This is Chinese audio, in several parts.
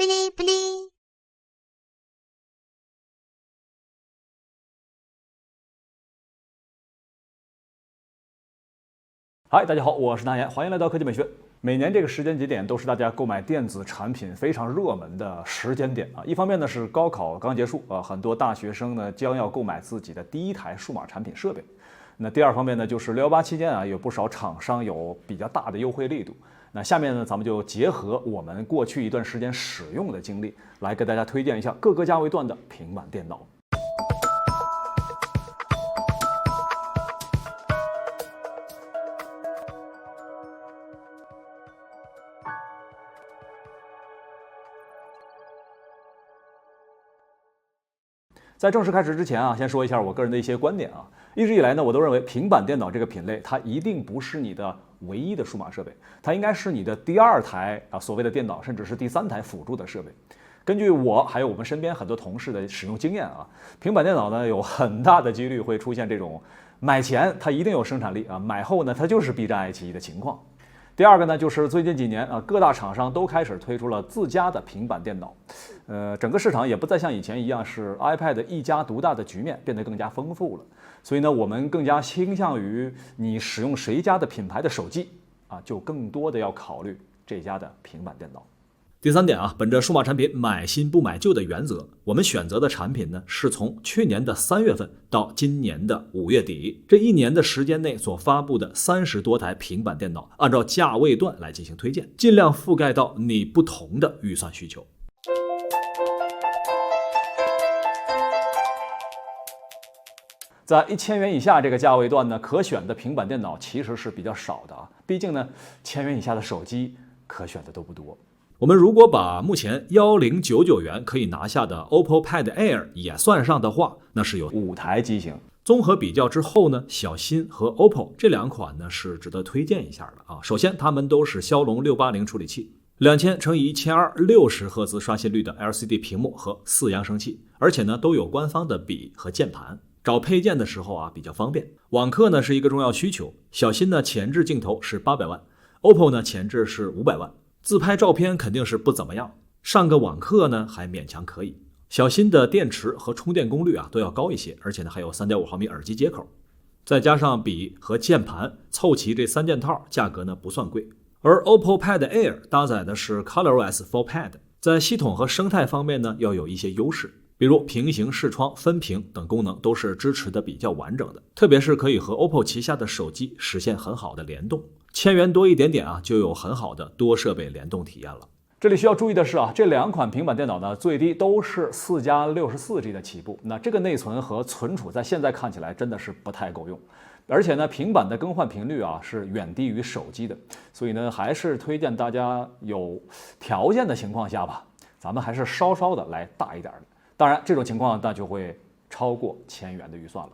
哔哩哔哩。嗨，大家好，我是南岩，欢迎来到科技美学。每年这个时间节点都是大家购买电子产品非常热门的时间点啊。一方面呢是高考刚结束啊，很多大学生呢将要购买自己的第一台数码产品设备。那第二方面呢就是618期间啊，有不少厂商有比较大的优惠力度。那下面呢咱们就结合我们过去一段时间使用的经历，来给大家推荐一下各个价位段的平板电脑。在正式开始之前啊，先说一下我个人的一些观点啊。一直以来呢，我都认为平板电脑这个品类，它一定不是你的唯一的数码设备，它应该是你的第二台啊所谓的电脑，甚至是第三台辅助的设备。根据我还有我们身边很多同事的使用经验啊，平板电脑呢有很大的几率会出现这种买前它一定有生产力啊，买后呢它就是必占爱奇艺的情况。第二个呢，就是最近几年啊，各大厂商都开始推出了自家的平板电脑，整个市场也不再像以前一样是 iPad 一家独大的局面，变得更加丰富了。所以呢，我们更加倾向于你使用谁家的品牌的手机啊，就更多的要考虑这家的平板电脑。第三点啊，本着数码产品买新不买旧的原则，我们选择的产品呢，是从去年的3月份到今年的5月底，这一年的时间内所发布的30多台平板电脑，按照价位段来进行推荐，尽量覆盖到你不同的预算需求。在1000元以下这个价位段呢，可选的平板电脑其实是比较少的啊，毕竟呢，1000元以下的手机可选的都不多。我们如果把目前1099元可以拿下的 OPPO Pad Air 也算上的话，那是有5台机型。综合比较之后呢，小新和 OPPO 这两款呢是值得推荐一下的啊。首先，它们都是骁龙680处理器，2000×1200 60赫兹刷新率的 LCD 屏幕和4扬声器，而且呢都有官方的笔和键盘。找配件的时候啊比较方便。网课呢是一个重要需求，小新呢前置镜头是800万 ，OPPO 呢前置是500万。自拍照片肯定是不怎么样，上个网课呢还勉强可以。小新的电池和充电功率啊都要高一些，而且呢还有3.5毫米耳机接口，再加上笔和键盘，凑齐这3件套，价格呢不算贵。而 OPPO Pad Air 搭载的是 ColorOS for Pad， 在系统和生态方面呢要有一些优势，比如平行视窗、分屏等功能都是支持的比较完整的，特别是可以和 OPPO 旗下的手机实现很好的联动。1000元多一点点啊，就有很好的多设备联动体验了。这里需要注意的是啊，这两款平板电脑呢，最低都是4+64G 的起步。那这个内存和存储在现在看起来真的是不太够用，而且呢，平板的更换频率啊是远低于手机的，所以呢，还是推荐大家有条件的情况下吧，咱们还是稍稍的来大一点的。当然，这种情况那就会超过1000元的预算了。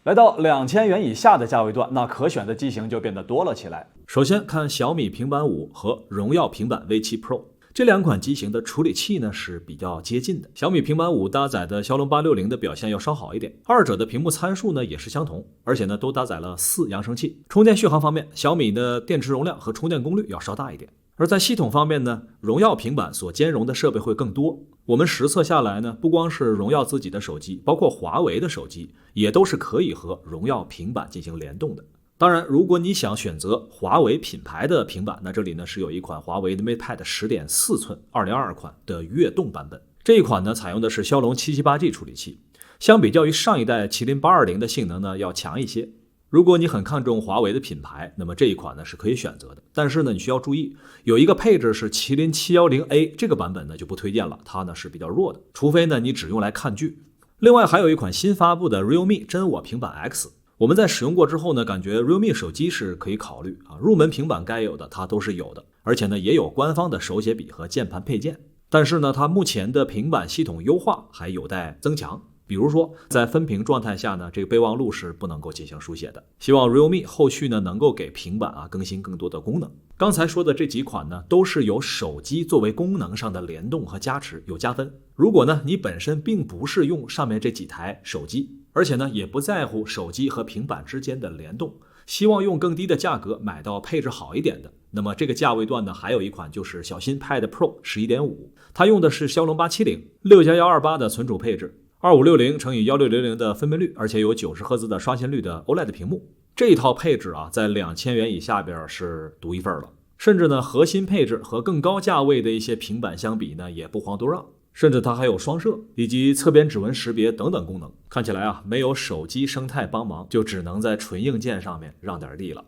来到2000元以下的价位段，那可选的机型就变得多了起来。首先看小米平板5和荣耀平板 V7 Pro， 这两款机型的处理器呢是比较接近的。小米平板5搭载的骁龙860的表现要稍好一点，二者的屏幕参数呢也是相同，而且呢都搭载了4扬声器。充电续航方面，小米的电池容量和充电功率要稍大一点。而在系统方面呢，荣耀平板所兼容的设备会更多。我们实测下来呢，不光是荣耀自己的手机，包括华为的手机也都是可以和荣耀平板进行联动的。当然，如果你想选择华为品牌的平板，那这里呢是有一款华为的 MatePad 10.4寸202款的跃动版本。这一款呢采用的是骁龙778G 处理器，相比较于上一代麒麟820的性能呢要强一些。如果你很看重华为的品牌，那么这一款呢是可以选择的。但是呢，你需要注意，有一个配置是麒麟710A， 这个版本呢就不推荐了，它呢是比较弱的，除非呢你只用来看剧。另外还有一款新发布的 Realme 真我平板 X， 我们在使用过之后呢，感觉 Realme 手机是可以考虑啊，入门平板该有的它都是有的，而且呢也有官方的手写笔和键盘配件。但是呢，它目前的平板系统优化还有待增强。比如说，在分屏状态下呢，这个备忘录是不能够进行书写的。希望 Realme 后续呢能够给平板更新更多的功能。刚才说的这几款呢，都是由手机作为功能上的联动和加持有加分。如果呢你本身并不是用上面这几台手机，而且呢也不在乎手机和平板之间的联动，希望用更低的价格买到配置好一点的，那么这个价位段呢，还有一款就是小新 Pad Pro 11.5，它用的是骁龙870 6+128的存储配置，2560×1600的分辨率，而且有90赫兹的刷新率的 OLED 屏幕。这一套配置啊，在2000元以下边是独一份了。甚至呢，核心配置和更高价位的一些平板相比呢，也不遑多让。甚至它还有双摄以及侧边指纹识别等等功能。看起来啊，没有手机生态帮忙，就只能在纯硬件上面让点地了。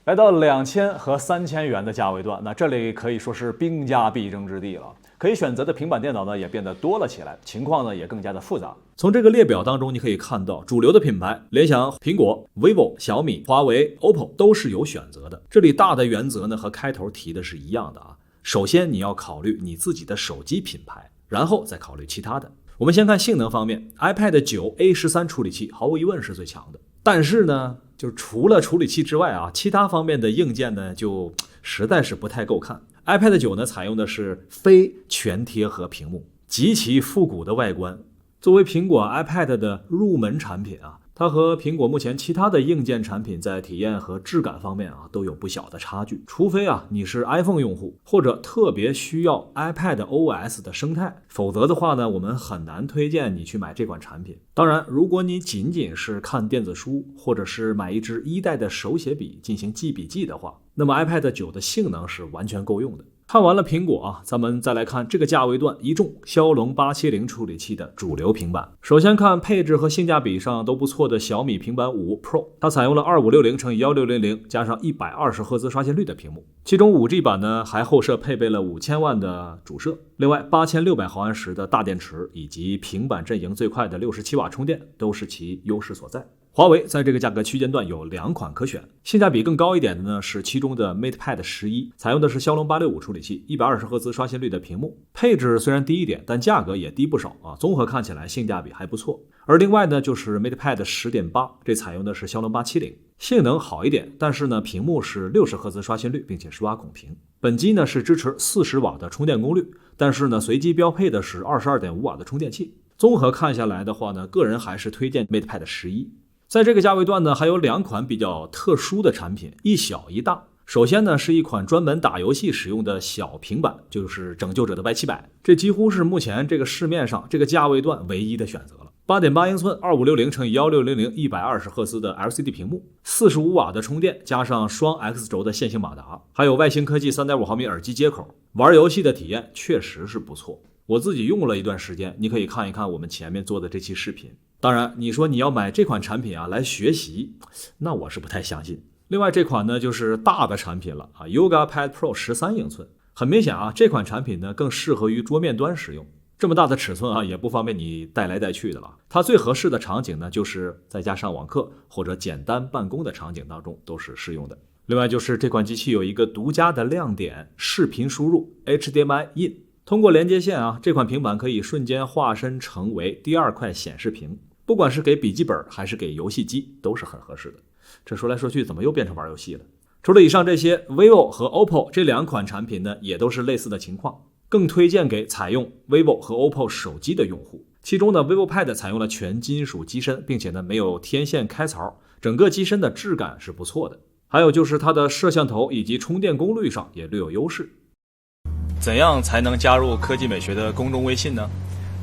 来到2000和3000元的价位段，那这里可以说是兵家必争之地了。可以选择的平板电脑呢也变得多了起来，情况呢也更加的复杂。从这个列表当中，你可以看到主流的品牌，联想、苹果、vivo、小米、华为、OPPO 都是有选择的。这里大的原则呢和开头提的是一样的啊。首先你要考虑你自己的手机品牌，然后再考虑其他的。我们先看性能方面 ，iPad 9 A13 处理器毫无疑问是最强的，但是呢，就是除了处理器之外啊，其他方面的硬件呢就实在是不太够看。iPad 9呢采用的是非全贴合屏幕，极其复古的外观。作为苹果 iPad 的入门产品啊，它和苹果目前其他的硬件产品在体验和质感方面啊都有不小的差距。除非啊你是 iPhone 用户，或者特别需要 iPad OS 的生态，否则的话呢，我们很难推荐你去买这款产品。当然，如果你仅仅是看电子书，或者是买一支1代的手写笔进行记笔记的话，那么 iPad 9的性能是完全够用的。看完了苹果啊，咱们再来看这个价位段一众骁龙870处理器的主流平板。首先看配置和性价比上都不错的小米平板5 Pro， 它采用了2560×1600加上120赫兹刷新率的屏幕，其中 5G 版呢还后摄配备了5000万的主摄，另外8600毫安时的大电池以及平板阵营最快的67瓦充电都是其优势所在。华为在这个价格区间段有2款可选，性价比更高一点的呢是其中的 MatePad 11，采用的是骁龙865处理器，120赫兹刷新率的屏幕，配置虽然低一点，但价格也低不少啊，综合看起来性价比还不错。而另外呢就是 MatePad 10.8， 这采用的是骁龙870，性能好一点，但是呢屏幕是60赫兹刷新率，并且是挖孔屏。本机呢是支持40瓦的充电功率，但是呢随机标配的是22.5瓦的充电器。综合看下来的话呢，个人还是推荐 MatePad 11。在这个价位段呢，还有2款比较特殊的产品，一小一大。首先呢，是一款专门打游戏使用的小平板，就是拯救者的 Y700， 这几乎是目前这个市面上这个价位段唯一的选择了。8.8英寸 2560×1600 120赫兹的 LCD 屏幕，45瓦的充电，加上双 X 轴的线性马达，还有外星科技 3.5 毫米耳机接口，玩游戏的体验确实是不错。我自己用了一段时间，你可以看一看我们前面做的这期视频。当然，你说你要买这款产品啊来学习，那我是不太相信。另外这款呢就是大的产品了啊 ，Yoga Pad Pro 13英寸，很明显啊，这款产品呢更适合于桌面端使用。这么大的尺寸啊，也不方便你带来带去的了。它最合适的场景呢，就是在家上网课或者简单办公的场景当中都是适用的。另外就是这款机器有一个独家的亮点，视频输入 HDMI in。通过连接线啊，这款平板可以瞬间化身成为第2块显示屏，不管是给笔记本还是给游戏机都是很合适的。这说来说去怎么又变成玩游戏了？除了以上这些 vivo 和 OPPO 这2款产品呢，也都是类似的情况，更推荐给采用 vivo 和 OPPO 手机的用户。其中呢 vivo Pad 采用了全金属机身，并且呢没有天线开槽，整个机身的质感是不错的。还有就是它的摄像头以及充电功率上也略有优势。怎样才能加入科技美学的公众微信呢？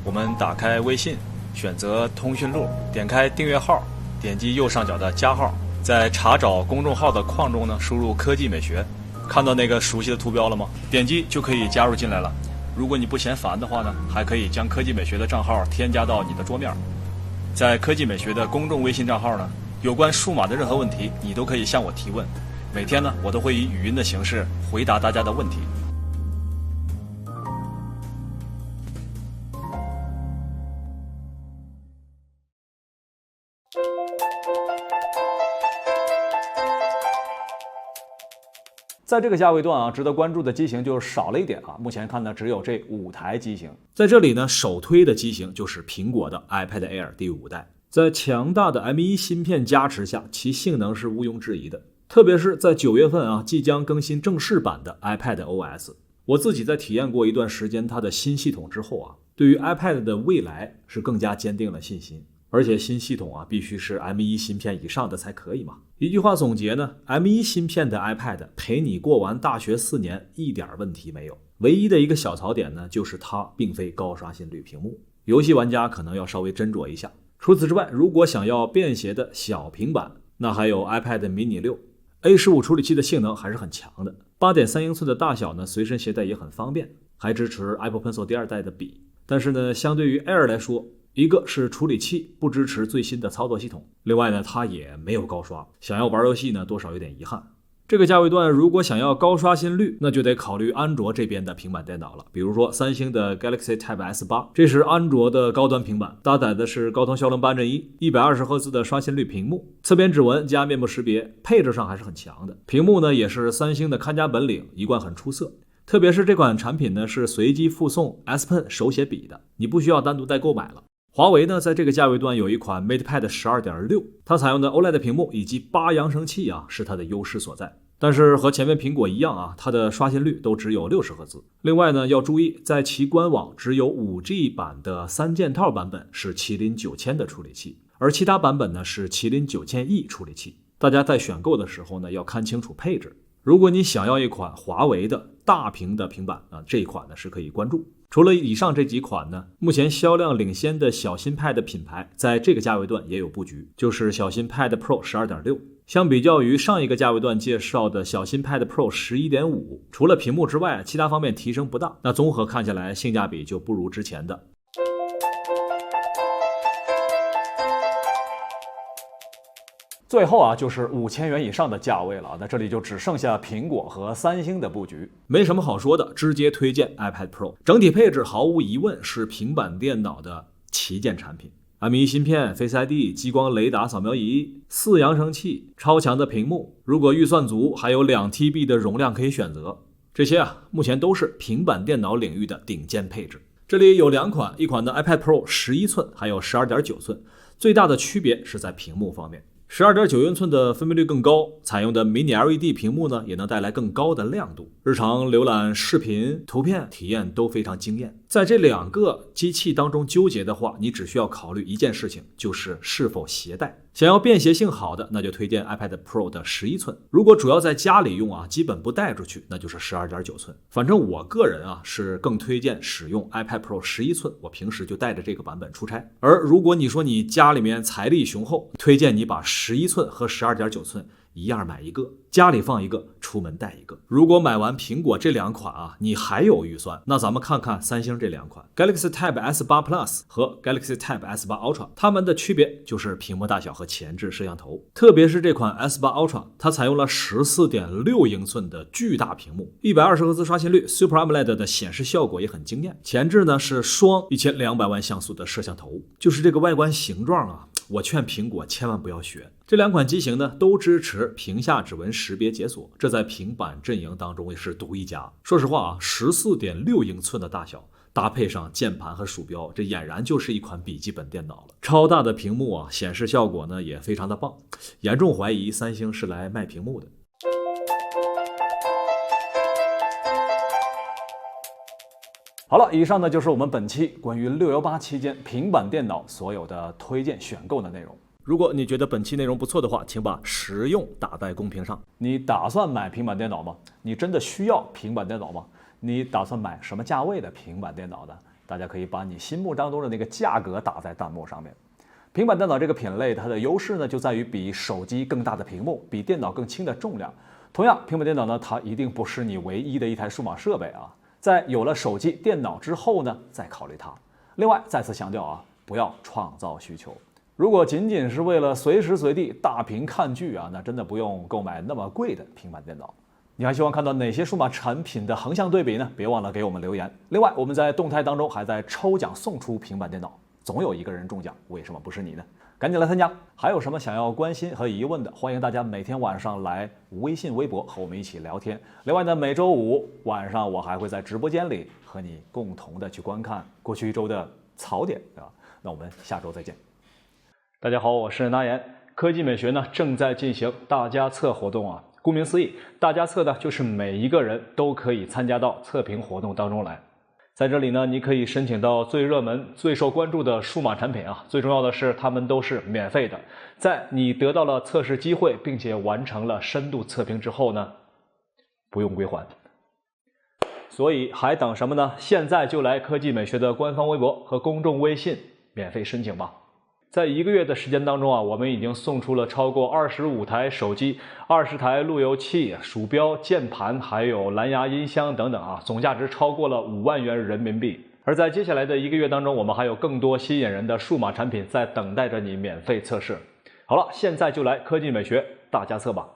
我们打开微信，选择通讯录，点开订阅号，点击右上角的加号，在查找公众号的框中呢输入科技美学，看到那个熟悉的图标了吗？点击就可以加入进来了。如果你不嫌烦的话呢，还可以将科技美学的账号添加到你的桌面。在科技美学的公众微信账号呢，有关数码的任何问题你都可以向我提问，每天呢我都会以语音的形式回答大家的问题。在这个价位段啊，值得关注的机型就少了一点啊。目前看呢，只有这5台机型。在这里呢，首推的机型就是苹果的 iPad Air 第5代。在强大的 M1 芯片加持下，其性能是毋庸置疑的。特别是在9月份啊，即将更新正式版的 iPad OS。我自己在体验过一段时间它的新系统之后啊，对于 iPad 的未来是更加坚定了信心。而且新系统必须是 M1 芯片以上的才可以嘛。一句话总结呢， M1 芯片的 iPad 陪你过完大学4年一点问题没有。唯一的一个小槽点呢，就是它并非高刷新率屏幕，游戏玩家可能要稍微斟酌一下。除此之外，如果想要便携的小平板，那还有 iPad mini 6 A15 处理器的性能还是很强的， 8.3 英寸的大小呢，随身携带也很方便，还支持 Apple Pencil 第2代的笔。但是呢，相对于 Air 来说，一个是处理器不支持最新的操作系统，另外呢，它也没有高刷，想要玩游戏呢，多少有点遗憾。这个价位段如果想要高刷新率，那就得考虑安卓这边的平板电脑了。比如说三星的 Galaxy Tab S8， 这是安卓的高端平板，搭载的是高通骁龙8 Gen 1 120Hz 的刷新率屏幕，侧边指纹加面部识别，配置上还是很强的。屏幕呢也是三星的看家本领，一贯很出色。特别是这款产品呢是随机附送 S Pen 手写笔的，你不需要单独再购买了。华为呢，在这个价位段有一款 MatePad 12.6， 它采用的 OLED 屏幕以及8扬声器是它的优势所在。但是和前面苹果一样它的刷新率都只有60赫兹。另外呢，要注意，在其官网只有 5G 版的3件套版本是麒麟9000的处理器，而其他版本呢是麒麟9000E 处理器。大家在选购的时候呢，要看清楚配置。如果你想要一款华为的大屏的平板这一款呢是可以关注。除了以上这几款呢，目前销量领先的小新 Pad 品牌在这个价位段也有布局，就是小新 Pad Pro 12.6。相比较于上一个价位段介绍的小新 Pad Pro 11.5， 除了屏幕之外，其他方面提升不大，那综合看下来性价比就不如之前的。最后就是5000元以上的价位了，那这里就只剩下苹果和三星的布局，没什么好说的，直接推荐 iPad Pro。整体配置毫无疑问是平板电脑的旗舰产品。M1 芯片、Face ID、激光雷达扫描仪、4扬声器、超强的屏幕，如果预算足，还有2TB 的容量可以选择。这些目前都是平板电脑领域的顶尖配置。这里有2款，一款的 iPad Pro 11寸，还有 12.9 寸，最大的区别是在屏幕方面。12.9 英寸的分辨率更高，采用的 Mini LED 屏幕呢，也能带来更高的亮度，日常浏览视频、图片体验都非常惊艳。在这2个机器当中纠结的话，你只需要考虑一件事情，就是是否携带。想要便携性好的，那就推荐 iPad Pro 的11寸。如果主要在家里用基本不带出去，那就是 12.9 寸。反正我个人是更推荐使用 iPad Pro 11寸，我平时就带着这个版本出差。而如果你说你家里面财力雄厚，推荐你把11寸和 12.9 寸一样买一个，家里放一个，出门带一个。如果买完苹果这2款你还有预算，那咱们看看三星这2款 Galaxy Tab S8 Plus 和 Galaxy Tab S8 Ultra， 它们的区别就是屏幕大小和前置摄像头。特别是这款 S8 Ultra， 它采用了 14.6 英寸的巨大屏幕， 120Hz 刷新率， Super AMOLED 的显示效果也很惊艳。前置呢是双1200万像素的摄像头，就是这个外观形状我劝苹果千万不要学。这2款机型呢都支持屏下指纹识别解锁，这在平板阵营当中也是独一家。说实话14.6 英寸的大小，搭配上键盘和鼠标，这俨然就是一款笔记本电脑了。超大的屏幕显示效果呢也非常的棒，严重怀疑三星是来卖屏幕的。好了，以上呢就是我们本期关于618期间平板电脑所有的推荐选购的内容。如果你觉得本期内容不错的话，请把实用打在公屏上。你打算买平板电脑吗？你真的需要平板电脑吗？你打算买什么价位的平板电脑呢？大家可以把你心目当中的那个价格打在弹幕上面。平板电脑这个品类，它的优势呢就在于比手机更大的屏幕，比电脑更轻的重量。同样，平板电脑呢，它一定不是你唯一的一台数码设备在有了手机、电脑之后呢，再考虑它。另外，再次强调不要创造需求。如果仅仅是为了随时随地大屏看剧那真的不用购买那么贵的平板电脑。你还希望看到哪些数码产品的横向对比呢？别忘了给我们留言。另外，我们在动态当中还在抽奖送出平板电脑，总有一个人中奖，为什么不是你呢？赶紧来参加！还有什么想要关心和疑问的，欢迎大家每天晚上来微信、微博和我们一起聊天。另外呢，每周5晚上我还会在直播间里和你共同的去观看过去一周的槽点那我们下周再见。大家好，我是那言。科技美学呢正在进行大家测活动顾名思义，大家测呢就是每一个人都可以参加到测评活动当中来。在这里呢，你可以申请到最热门、最受关注的数码产品啊。最重要的是，它们都是免费的。在你得到了测试机会，并且完成了深度测评之后呢，不用归还。所以还等什么呢？现在就来科技美学的官方微博和公众微信免费申请吧。在1个月的时间当中啊，我们已经送出了超过25台手机、20台路由器、鼠标、键盘，还有蓝牙音箱等等啊，总价值超过了5万元人民币。而在接下来的1个月当中，我们还有更多吸引人的数码产品在等待着你免费测试。好了，现在就来科技美学大家测吧。